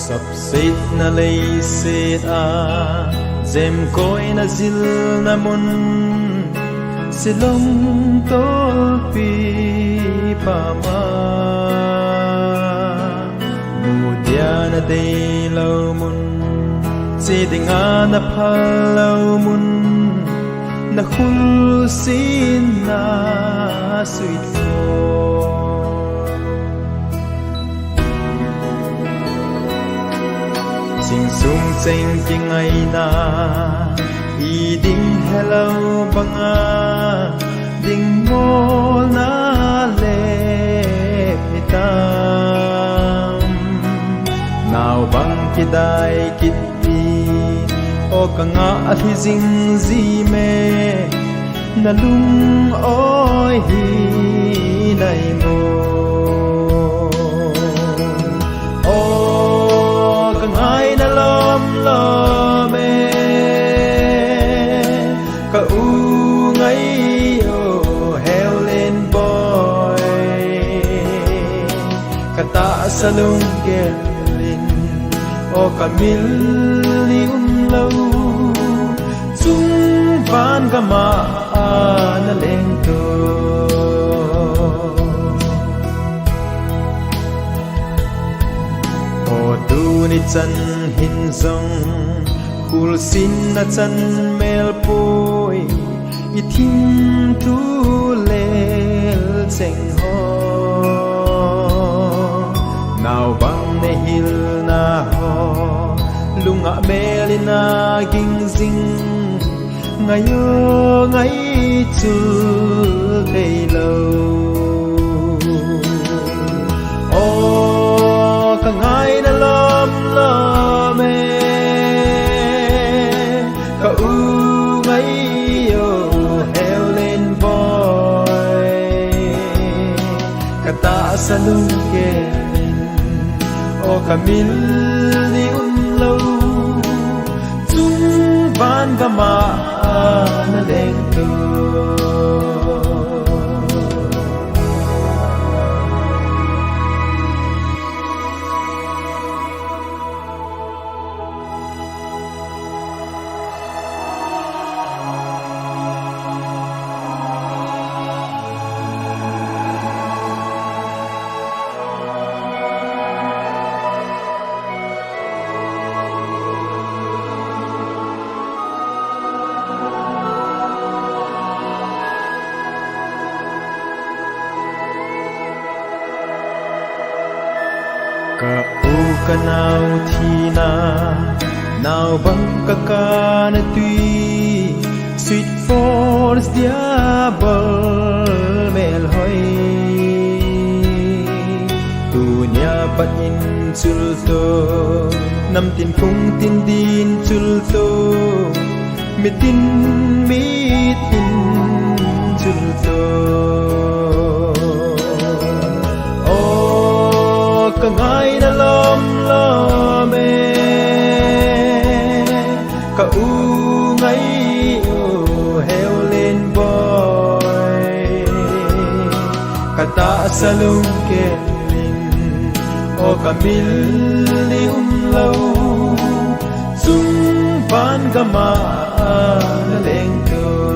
sập xít na lấy xít dèm cối na zil na mun silong tol pi pa ma mudia na day lâu mun si dinga na phal lâu mun na khul sin na sweet sing sung sing kinh ai na i ding hello banga ding mo na le pitam nào bang kidai kitti o kanga athi jing ji me na lung oi hi nai mo ka u ngai o heo lên boy ka ta salung gelin o ka mil ni lâu chung van ka ma na leng to o tu ni chan hin zong kul sin na chan mel poi i thim tu lel seng ho nào bang ne hil na ho lunga melina ging zing ngayo ngai chu thei lo o ka ngai na lom lo me ka u ngai yo heo lên boy ka ta sa lung ke o ka min ni lâu chung van ga ma na leng tu ka u ka nau thi na nau bang ka ka na tui sweet force diabol mel hoi tu nya pat in chul to nam tin phung tin din chul to mi tin chul to ka ngai na lom lo me ka u ngai o heo lên boy ka ta salung ke lin o ka mil ni lâu chung van ka ma na leng to